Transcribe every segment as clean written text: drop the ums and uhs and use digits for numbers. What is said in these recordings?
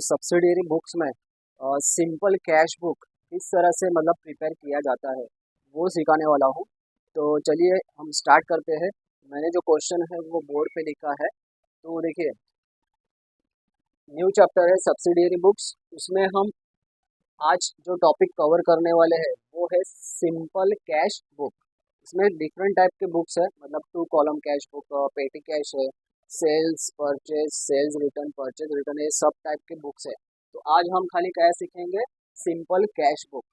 Subsidiary books में simple cash book किस तरह से मतलब प्रिपेयर किया जाता है वो सिखाने वाला हूँ। तो चलिए हम स्टार्ट करते हैं। मैंने जो क्वेश्चन है वो बोर्ड पे लिखा है, तो देखिए न्यू चैप्टर है सब्सिडियरी बुक्स। उसमें हम आज जो टॉपिक कवर करने वाले हैं वो है सिंपल कैश बुक। इसमें डिफरेंट टाइप के बुक्स है, मतलब 2 column cash book, petty cash है, sales purchase, sales return, purchase return, ये सब टाइप के बुक्स है। तो आज हम खाली क्या सीखेंगे, सिंपल कैश बुक।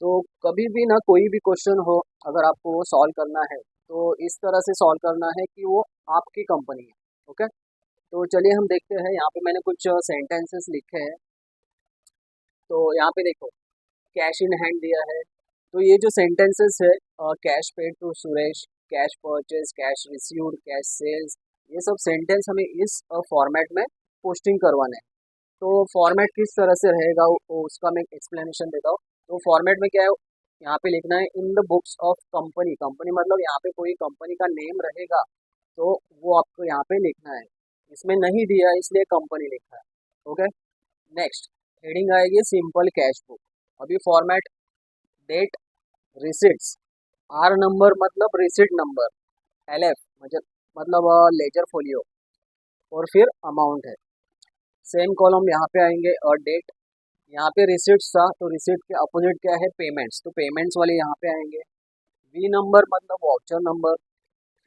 तो कभी भी ना कोई भी क्वेश्चन हो, अगर आपको वो सॉल्व करना है तो इस तरह से सॉल्व करना है कि वो आपकी कंपनी है। ओके, तो चलिए हम देखते हैं। यहाँ पे मैंने कुछ सेंटेंसेस लिखे हैं। तो यहाँ पे देखो, कैश इन हैंड दिया है। तो ये जो सेंटेंसेस है, cash paid to Suresh, cash purchase, cash received, cash sales, ये सब सेंटेंस हमें इस फॉर्मेट में पोस्टिंग करवाना है। तो फॉर्मेट किस तरह से रहेगा उसका मैं एक्सप्लेनेशन देता हूँ। तो फॉर्मेट में क्या है, यहाँ पे लिखना है in the books of company. Company मतलब यहाँ पे कोई कंपनी का नेम रहेगा तो वो आपको यहाँ पे लिखना है। इसमें नहीं दिया इसलिए कंपनी लिखा है। ओके, नेक्स्ट हेडिंग आएगी सिंपल कैश बुक। अभी format, date, receipts, R number मतलब रिसिट नंबर, LF मतलब लेजर फोलियो, और फिर अमाउंट है। सेम कॉलम यहाँ पे आएंगे और डेट। यहाँ पे रिसिट्स था तो रिसिट के अपोजिट क्या है, पेमेंट्स, तो पेमेंट्स वाले यहाँ पे आएंगे। V नंबर मतलब वाउचर नंबर,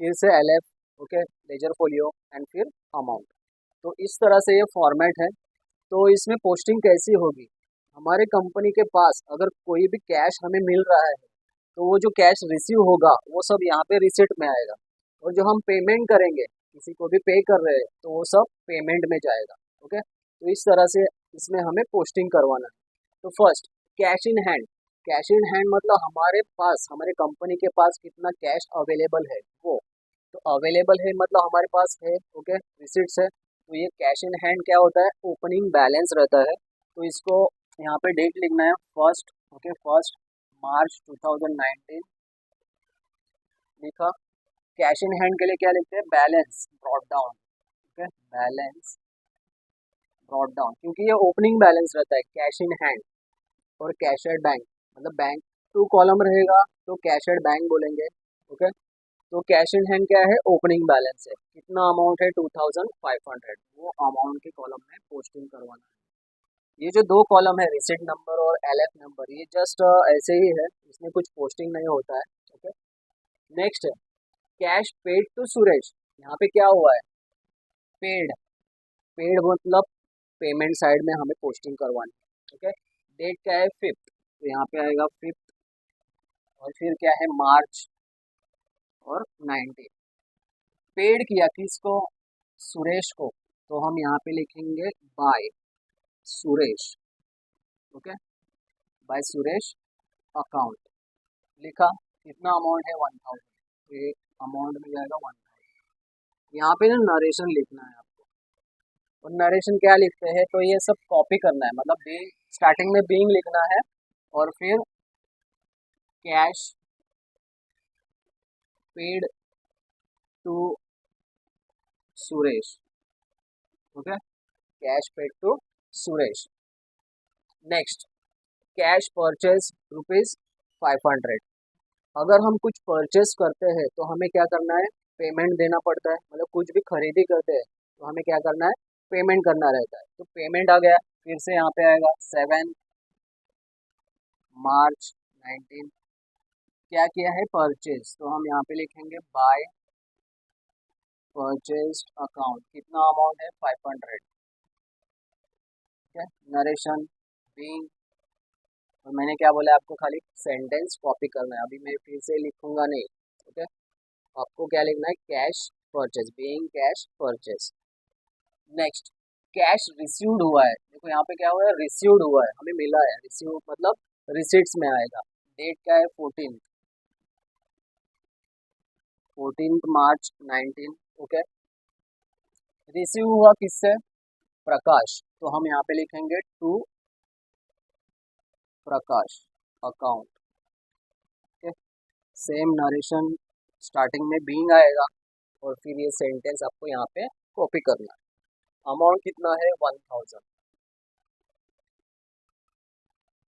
फिर से LF, okay, ledger folio, and फिर अमाउंट। तो इस तरह से ये फॉर्मेट है। तो इसमें पोस्टिंग कैसी होगी, हमारे कंपनी के पास अगर कोई भी कैश हमें मिल रहा है तो वो जो कैश रिसीव होगा वो सब यहाँ पे रिसिट में आएगा, और जो हम पेमेंट करेंगे, किसी को भी पे कर रहे हैं तो वो सब पेमेंट में जाएगा। ओके, तो इस तरह से इसमें हमें पोस्टिंग करवाना है। तो first, cash in hand. Cash in hand मतलब हमारे पास, हमारे कंपनी के पास कितना कैश अवेलेबल है वो। तो अवेलेबल है मतलब हमारे पास है, ओके, रिसिट्स है। तो ये कैश इन हैंड क्या होता है, ओपनिंग बैलेंस रहता है। तो इसको यहाँ पे डेट लिखना है फर्स्ट, ओके, 1 मार्च 2019 लिखा। कैश इन हैंड के लिए क्या लिखते हैं, balance brought down, okay, balance brought down, क्योंकि ये ओपनिंग बैलेंस रहता है कैश इन हैंड। और कैश एट बैंक मतलब बैंक, 2 कॉलम रहेगा तो कैश एट बैंक बोलेंगे। ओके, तो कैश इन हैंड क्या है, ओपनिंग बैलेंस है, कितना अमाउंट है 2500, वो अमाउंट के कॉलम में पोस्टिंग करवाना है। ये जो 2 कॉलम है रिसिट नंबर और LF नंबर, ये जस्ट ऐसे ही है, इसमें कुछ पोस्टिंग नहीं होता है। ओके, नेक्स्ट है कैश पेड टू सुरेश। यहाँ पे क्या हुआ है, पेड, पेड मतलब पेमेंट साइड में हमें पोस्टिंग करवानी है। ओके, डेट क्या है 5th, तो यहाँ पे आएगा 5th, और फिर क्या है मार्च और 19। पेड किया किसको, सुरेश को, तो हम यहाँ पे लिखेंगे by Suresh. Okay, by Suresh account लिखा। कितना अमाउंट है 1000, ये अमाउंट में जाएगा 1000। यहाँ पे ना नरेशन लिखना है आपको। और नरेशन क्या लिखते हैं, तो ये सब कॉपी करना है, मतलब बीइंग, स्टार्टिंग में बीइंग लिखना है, और फिर cash paid to Suresh. Okay, cash paid to Suresh. Next, cash purchase ₹500। अगर हम कुछ परचेस करते हैं तो हमें क्या करना है, पेमेंट देना पड़ता है। मतलब कुछ भी खरीदी करते हैं तो हमें क्या करना है, पेमेंट करना रहता है। तो पेमेंट आ गया, फिर से यहाँ पे आएगा 7 मार्च 19। क्या किया है, परचेज, तो हम यहाँ पे लिखेंगे बाय परचेज अकाउंट, कितना अमाउंट है 500। ठीक है, नरेशन बीइंग, और मैंने क्या बोला आपको, खाली सेंटेंस कॉपी करना है। अभी मैं फिर से लिखूंगा नहीं। ओके, आपको क्या लिखना है, cash purchase, being cash purchase. Next, cash received हुआ है। देखो यहाँ पे क्या हुआ है, रिसीव्ड हुआ है, हमें मिला है। रिसीव मतलब रिसीट्स में आएगा। डेट क्या है 14 मार्च 19। ओके, रिसीव हुआ किससे, प्रकाश, तो हम यहाँ पे लिखेंगे to Prakash account. Okay, same narration, starting में बीइंग आएगा, और फिर ये सेंटेंस आपको यहाँ पे कॉपी करना है। अमाउंट कितना है 1000।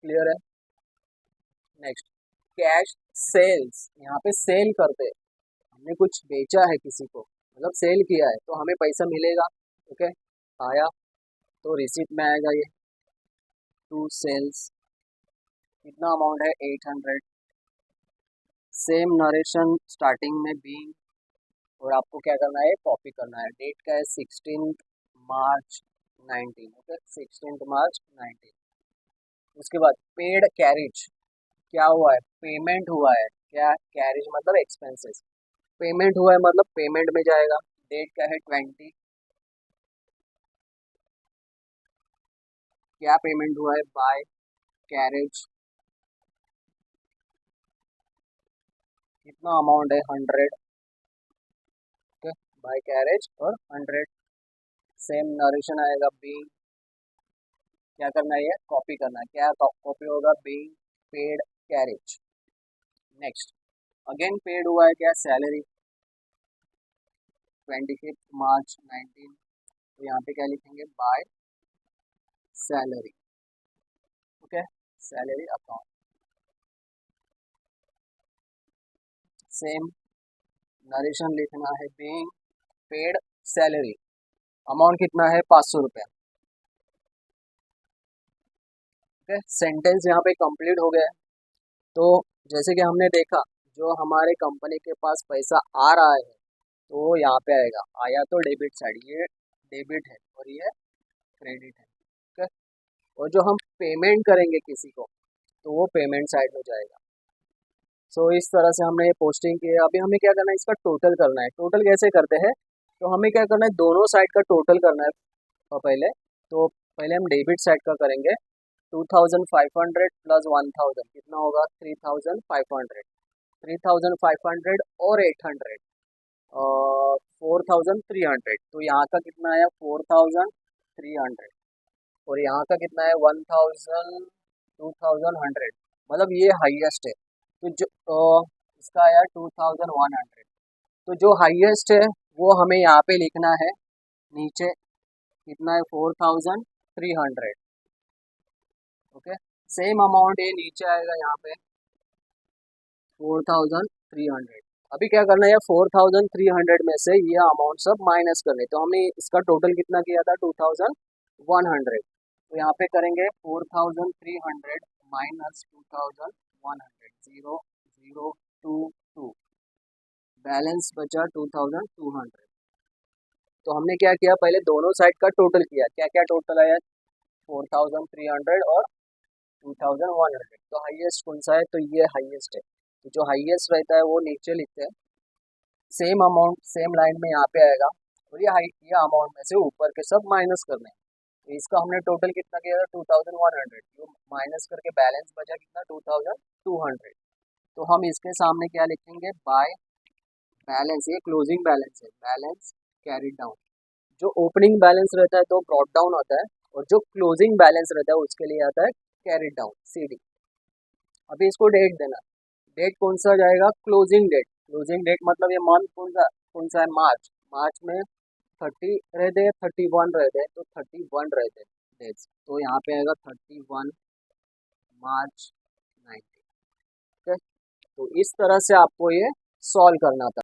क्लियर है। नेक्स्ट, कैश सेल्स, यहाँ पे सेल करते हैं, हमने कुछ बेचा है किसी को, मतलब सेल किया है तो हमें पैसा मिलेगा। ओके, आया तो रिसीट में आएगा ये टू सेल्स, कितना अमाउंट है 800। सेम नरेशन स्टार्टिंग में बीइंग, और आपको क्या करना है, कॉपी करना है। डेट का है 16 मार्च 19। ओके, 16 मार्च 19। उसके बाद पेड कैरेज, क्या हुआ है, पेमेंट हुआ है। क्या, कैरेज मतलब एक्सपेंसेस, पेमेंट हुआ है मतलब पेमेंट में जाएगा। डेट का है 20, क्या पेमेंट हुआ है, बाय कैरेज, कितना अमाउंट है 100। ओके, बाय कैरेज और 100। सेम नरेशन आएगा बीइंग, क्या करना है, कॉपी करना है। क्या कॉपी होगा, being paid carriage. Next, again paid हुआ है क्या, सैलरी 25 मार्च 19, तो यहाँ पे क्या लिखेंगे, by salary. Okay, salary account. Same narration लिखना है, बीइंग पेड सैलरी, अमाउंट कितना है 500 रुपये। ओके, सेंटेंस यहाँ पे कंप्लीट हो गया है। तो जैसे कि हमने देखा, जो हमारे कंपनी के पास पैसा आ रहा है तो वो यहाँ पे आएगा, आया तो डेबिट साइड, ये डेबिट है और ये क्रेडिट है। ओके, और जो हम पेमेंट करेंगे किसी को तो वो पेमेंट साइड में जाएगा। सो इस तरह से हमने ये पोस्टिंग की है। अभी हमें क्या करना है, इसका टोटल करना है। टोटल कैसे करते हैं, तो हमें क्या करना है, दोनों साइड का टोटल करना है। पहले तो पहले हम डेबिट साइड का करेंगे। 2500 प्लस 1000 कितना होगा, 3500। 3500 और 800, 4300। तो यहाँ का कितना है, 4300, और यहाँ का कितना है 1000, 2100, मतलब ये हाईएस्ट है। तो जो इसका आया 2100। तो जो हाईएस्ट है वो हमें यहाँ पे लिखना है, नीचे कितना है 4300। ओके, सेम अमाउंट ये नीचे आएगा यहाँ पे 4300। अभी क्या करना है, 4300 में से ये अमाउंट सब माइनस करने। तो हमने इसका टोटल कितना किया था 2100। तो यहाँ पे करेंगे 4300 माइनस 2100, 0 0 2 2, बैलेंस बचा 2200। तो हमने क्या किया, पहले दोनों साइड का टोटल किया। क्या क्या टोटल आया, 4300 और 2100। तो हाईएस्ट कौन सा है, तो ये हाईएस्ट है। तो जो हाईएस्ट रहता है वो नीचे लिखते हैं, सेम अमाउंट सेम लाइन में यहाँ पे आएगा, और ये अमाउंट में से ऊपर के सब माइनस करने हैं। तो इसका हमने टोटल कितना किया था 2100, तो माइनस करके बैलेंस बचा कितना 2200। तो हम इसके सामने क्या लिखेंगे, बाय बैलेंस, ये क्लोजिंग बैलेंस है, बैलेंस कैरी डाउन। जो ओपनिंग बैलेंस रहता है तो ब्रॉट डाउन होता है, और जो क्लोजिंग बैलेंस रहता है उसके लिए आता है कैरी डाउन, सीडी। अभी इसको डेट देना, डेट कौन सा जाएगा, क्लोजिंग डेट। क्लोजिंग डेट मतलब ये मंथ कौन सा है, मार्च। मार्च में 30 रहते हैं, 31 रहते हैं, तो 31 रहते हैं डेट्स, तो यहाँ पे आएगा 31 मार्च 19। ठीक है, तो इस तरह से आपको ये सॉल्व करना था।